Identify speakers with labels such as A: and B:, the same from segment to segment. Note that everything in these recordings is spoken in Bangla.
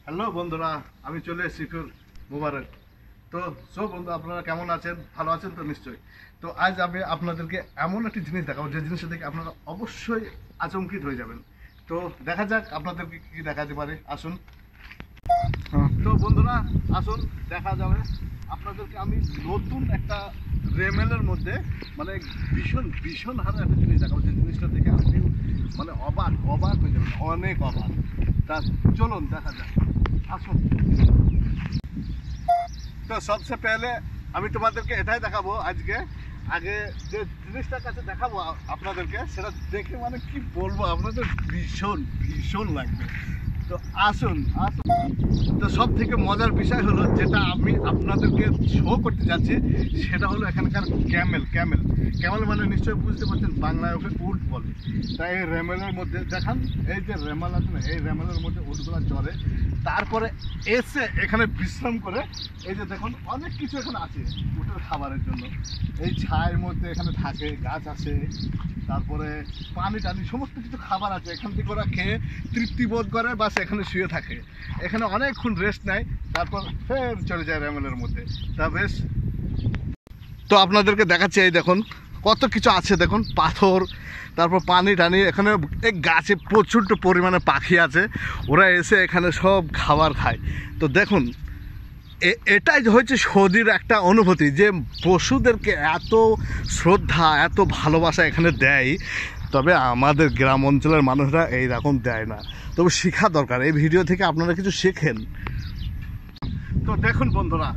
A: হ্যালো বন্ধুরা, আমি চলে এসেছি ফির মুবারক। তো বন্ধু, আপনারা কেমন আছেন? ভালো আছেন তো নিশ্চয়ই। তো আজ আমি আপনাদেরকে এমন একটি জিনিস দেখাবো যে জিনিসটা দেখে আপনারা অবশ্যই আচমকিত হয়ে যাবেন। তো দেখা যাক আপনাদেরকে কী দেখাতে পারে। আসুন। তো বন্ধুরা আসুন, দেখা যাবে আপনাদেরকে আমি নতুন একটা রেমেলের মধ্যে মানে ভীষণ ভীষণ হারে একটা জিনিস দেখাবো যে জিনিসটা দেখে আপনি মানে অবাক অবাক হয়ে যাবেন, অনেক অবাক। তা চলুন দেখা যাক, আসুন। তো সবচেয়ে পেলে আমি তোমাদেরকে এটাই দেখাবো আজকে। আগে যে জিনিসটার কাছে দেখাবো আপনাদেরকে, সেটা দেখে মানে কি বলবো, আপনাদের ভীষণ ভীষণ লাগবে। তো আসুন আসুন। তো সব থেকে মজার বিষয় হলো যেটা আমি আপনাদেরকে শো করতে যাচ্ছি, সেটা হলো এখানকার ক্যামেল। ক্যামেল ক্যামেল মানে নিশ্চয়ই বুঝতে পারছেন, বাংলায় ওকে উট বলে। তাই এই রেমেলের মধ্যে দেখান, এই যে রেমেল আছে না, এই রেমেলের মধ্যে উটগুলো চড়ে, তারপরে এসে এখানে বিশ্রাম করে। এই যে দেখুন অনেক কিছু এখানে আছে উটের খাবারের জন্য। এই ছায়ের মধ্যে এখানে থাকে, গাছ আছে, তারপরে পানি টানি সমস্ত কিছু খাবার আছে। এখান থেকে ওরা খেয়ে তৃপ্তি বোধ করে, বাস এখানে শুয়ে থাকে, এখানে অনেকক্ষণ রেস্ট নেয়, তারপর ফের চলে যায় রেমেলের মধ্যে। তা বেশ, তো আপনাদেরকে দেখাচ্ছি। এই দেখুন কত কিছু আছে, দেখুন পাথর, তারপর পানি টানি। এখানে এক গাছে প্রচুর পরিমাণে পাখি আছে, ওরা এসে এখানে সব খাবার খায়। তো দেখুন এটাই হচ্ছে সৌদির একটা অনুভূতি, যে পশুদেরকে এত শ্রদ্ধা এত ভালোবাসা এখানে দেয়। তবে আমাদের গ্রাম অঞ্চলের মানুষরা এইরকম দেয় না, তবে শেখা দরকার। এই ভিডিও থেকে আপনারা কিছু শেখেন। তো দেখুন বন্ধুরা,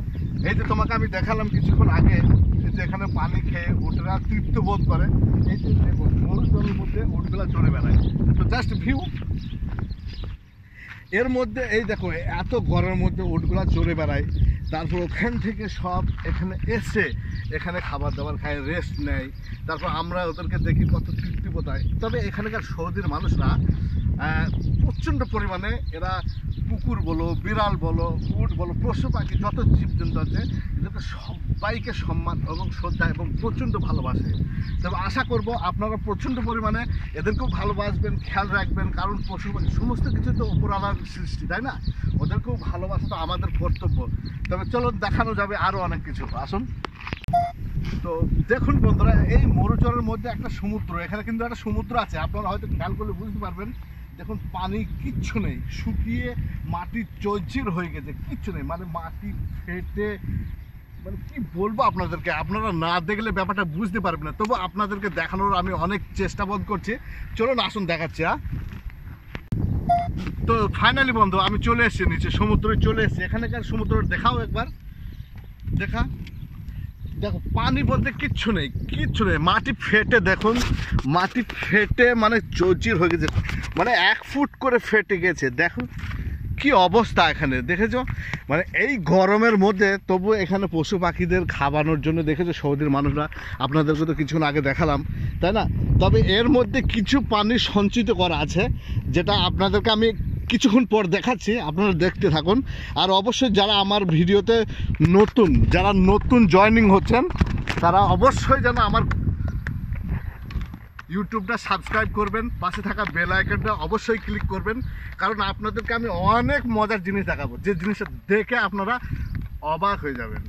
A: এই যে তোমাকে আমি দেখালাম কিছুক্ষণ আগে, যে এখানে পানি খেয়ে উটরা তৃপ্ত বোধ করে। এই যে দেখুন মরুজলের মধ্যে উটগুলা চড়ে বেড়ায়। তো জাস্ট ভিউ। এর মধ্যে এই দেখো এত গরমের মধ্যে উটগুলা চড়ে বেড়ায়, তারপর ওখান থেকে সব এখানে এসে এখানে খাবার দাবার খায়, রেস্ট নেয়। তারপর আমরা ওদেরকে দেখি কত তৃপ্তি বোধায়। তবে এখানকার সৌদির মানুষরা প্রচণ্ড পরিমাণে এরা কুকুর বলো, বিড়াল বলো, উট বলো, পশু পাখি যত জীবজন্তু আছে এদেরকে সবাইকে সম্মান এবং শ্রদ্ধা এবং প্রচণ্ড ভালোবাসে। তবে আশা করব আপনারা প্রচণ্ড পরিমাণে এদেরকেও ভালোবাসবেন, খেয়াল রাখবেন, কারণ পশু পাখি সমস্ত কিছু তো উপরওয়ালার সৃষ্টি, তাই না? ওদেরকেও ভালোবাসা তো আমাদের কর্তব্য। তবে চলো দেখানো যাবে আরও অনেক কিছু, আসুন। তো দেখুন বন্ধুরা, এই মরুচরের মধ্যে একটা সমুদ্র, এখানে কিন্তু একটা সমুদ্র আছে, আপনারা হয়তো খেয়াল করলে বুঝতে পারবেন। দেখুন পানি কিচ্ছু নেই, শুকিয়ে মাটি চৌচির হয়ে গেছে, কিচ্ছু নেই, মানে মাটি ফেটে, মানে কি বলবো আপনাদেরকে, আপনারা না দেখলে ব্যাপারটা বুঝতে পারবেন না। তবু আপনাদেরকে দেখানোর আমি অনেক চেষ্টা বোধ করছি। চলুন আসুন দেখাচ্ছি। তো ফাইনালি বন্ধু আমি চলে এসেছি নিচে, সমুদ্রে চলে এসেছি। এখানকার সমুদ্র দেখাও একবার, দেখা। দেখো পানি বলতে কিচ্ছু নেই, কিচ্ছু নেই, মাটি ফেটে, দেখুন মাটি ফেটে মানে চৌচির হয়ে গেছে, মানে 1 ফুট করে ফেটে গেছে। দেখো কি অবস্থা এখানে, দেখেছো? মানে এই গরমের মধ্যে তবু এখানে পশু পাখিদের খাওয়ানোর জন্য দেখেছো সৌদির মানুষরা, আপনাদেরকে তো কিছুক্ষণ আগে দেখালাম, তাই না? তবে এর মধ্যে কিছু পানি সঞ্চিত করা আছে, যেটা আপনাদেরকে আমি কিছুক্ষণ পর দেখাচ্ছি, আপনারা দেখতে থাকুন। আর অবশ্যই যারা আমার ভিডিওতে নতুন, যারা নতুন জয়েনিং হচ্ছেন, তারা অবশ্যই যেন আমার ইউটিউবটা সাবস্ক্রাইব করবেন, পাশে থাকা বেল আইকনটা অবশ্যই ক্লিক করবেন, কারণ আপনাদেরকে আমি অনেক মজার জিনিস দেখাবো, যে জিনিসটা দেখে আপনারা অবাক হয়ে যাবেন।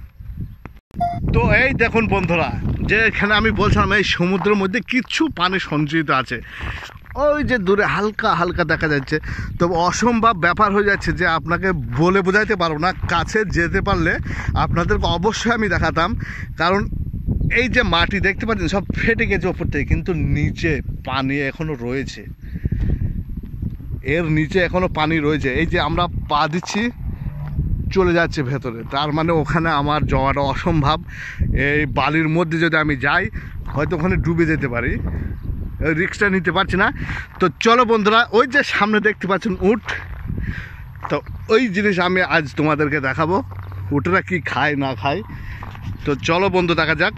A: তো এই দেখুন বন্ধুরা, যে এখানে আমি বলছিলাম এই সমুদ্রের মধ্যে কিছু পানি সঞ্চিত আছে, ওই যে দূরে হালকা হালকা দেখা যাচ্ছে। তবে অসম্ভব ব্যাপার হয়ে যাচ্ছে, যে আপনাকে বলে বোঝাইতে পারবো না, কাছে যেতে পারলে আপনাদেরকে অবশ্যই আমি দেখাতাম। কারণ এই যে মাটি দেখতে পাচ্ছেন সব ফেটে গেছে ওপর থেকে, কিন্তু নিচে পানি এখনো রয়েছে, এর নিচে এখনো পানি রয়েছে। এই যে আমরা পা দিচ্ছি চলে যাচ্ছে ভেতরে, তার মানে ওখানে আমার যাওয়াটা অসম্ভব। এই বালির মধ্যে যদি আমি যাই হয়তো ওখানে ডুবে যেতে পারি, রিস্কটা নিতে পারছি না। তো চলো বন্ধুরা, ওই যে সামনে দেখতে পাচ্ছেন উট, তো ওই জিনিস আমি আজ তোমাদেরকে দেখাবো, উটরা কি খায় না খায়। তো চলো বন্ধু দেখা যাক।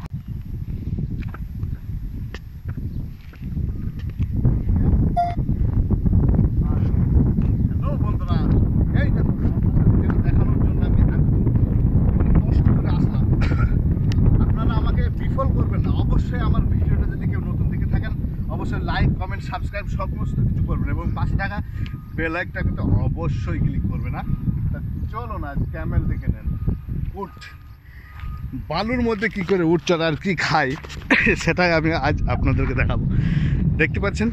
A: অবশ্যই আমার ভিডিওটা যদি কেউ নতুন দিকে থাকেন, অবশ্যই লাইক কমেন্ট সাবস্ক্রাইব সমস্ত কিছু করবেন, এবং পাশে থাকা বেল আইকনটা কিন্তু অবশ্যই ক্লিক করবেন। তা চলো না ক্যামেল দেখে নেন। উট বালুর মধ্যে কি করে উট চড়ে আর কি খায় সেটাই আমি আজ আপনাদেরকে দেখাবো। দেখতে পাচ্ছেন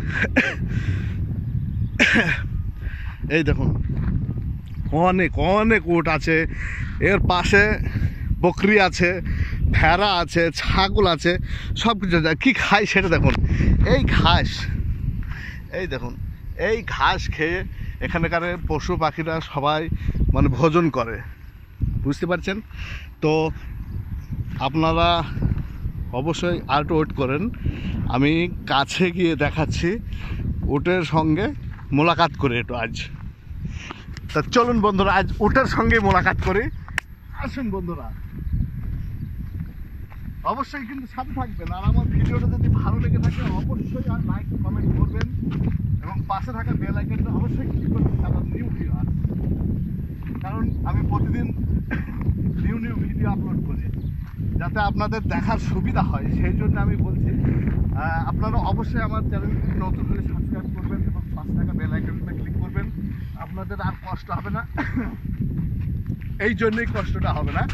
A: এই দেখুন অনেক অনেক উট আছে, এর পাশে বকরি আছে, ভেড়া আছে, ছাগল আছে, সব কিছু কি খায় সেটা দেখুন। এই ঘাস, এই দেখুন এই ঘাস খেয়ে এখানকার পশু পাখিরা সবাই মানে ভোজন করে, বুঝতে পারছেন তো। আপনারা অবশ্যই আর একটু ওয়েট করেন, আমি কাছে গিয়ে দেখাচ্ছি উটের সঙ্গে মোলাকাত করে একটু আজ। তা চলুন বন্ধুরা আজ উটের সঙ্গে মোলাকাত করি, আসুন বন্ধুরা। অবশ্যই কিন্তু সাথে থাকবেন, আর আমার ভিডিওটা যদি ভালো লেগে থাকে অবশ্যই আর লাইক কমেন্ট করবেন এবং পাশে থাকা বেল আইকনটা অবশ্যই ক্লিক করবেন, কারণ নিউ ভিডিও আসবে। কারণ আমি প্রতিদিন নিউ নিউ ভিডিও আপলোড করি, যাতে আপনাদের দেখার সুবিধা হয়, সেই জন্য আমি বলছি আপনারা অবশ্যই আমার চ্যানেলটি নতুন হলে সাবস্ক্রাইব করবেন এবং পাশে থাকা বেল আইকনটা ক্লিক করবেন। আপনাদের আর কষ্ট হবে না, এই জন্যই কষ্টটা হবে না।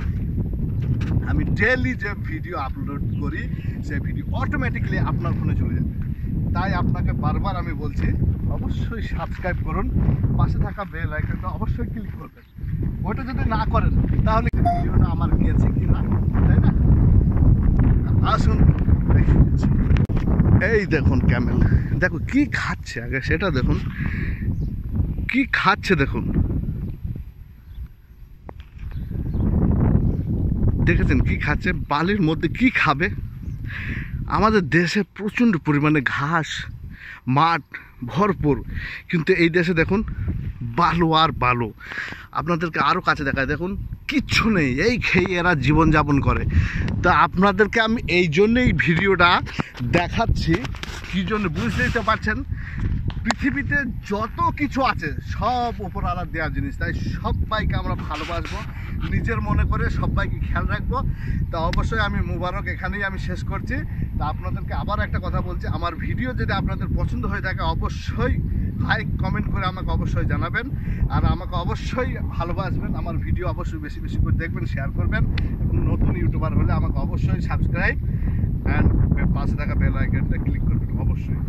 A: আমি ডেইলি যে ভিডিও আপলোড করি সেই ভিডিও অটোমেটিকলি আপনার ফোনে চলে যাবে। তাই আপনাকে বারবার আমি বলছি অবশ্যই সাবস্ক্রাইব করুন, পাশে থাকা বেল আইকনটা অবশ্যই ক্লিক করবেন। ওইটা যদি না করেন তাহলে ভিডিওটা আমার গিয়েছে কি না, তাই না? আসুন দেখে নিচ্ছি। এই দেখুন ক্যামেল, দেখো কি খাচ্ছে, আগে সেটা দেখুন কি খাচ্ছে। দেখুন দেখেছেন কি খাচ্ছে, বালির মধ্যে কি খাবে। আমাদের দেশে প্রচণ্ড পরিমাণে ঘাস মাঠ ভরপুর, কিন্তু এই দেশে দেখুন বালু আর বালু। আপনাদেরকে আরও কাছে দেখায়, দেখুন কিচ্ছু নেই, এই খেয়ে এরা জীবনযাপন করে। তা আপনাদেরকে আমি এই জন্যেই ভিডিওটা দেখাচ্ছি, কী জন্য বুঝতেই তো পারছেন। পৃথিবীতে যত কিছু আছে সব উপরওয়ালার দেওয়া জিনিস, তাই সবাইকে আমরা ভালোবাসবো, নিজের মনে করে সবাইকে খেয়াল রাখবো। তা অবশ্যই আমি মুবারক এখানেই আমি শেষ করছি। তা আপনাদেরকে আবার একটা কথা বলছি, আমার ভিডিও যদি আপনাদের পছন্দ হয়ে থাকে অবশ্যই লাইক কমেন্ট করে আমাকে অবশ্যই জানাবেন, আর আমাকে অবশ্যই ভালোবাসবেন। আমার ভিডিও অবশ্যই বেশি বেশি করে দেখবেন, শেয়ার করবেন, এবং নতুন ইউটিউবার হলে আমাকে অবশ্যই সাবস্ক্রাইব অ্যান্ড পাশে থাকা বেল আইকনটা ক্লিক করবেন অবশ্যই।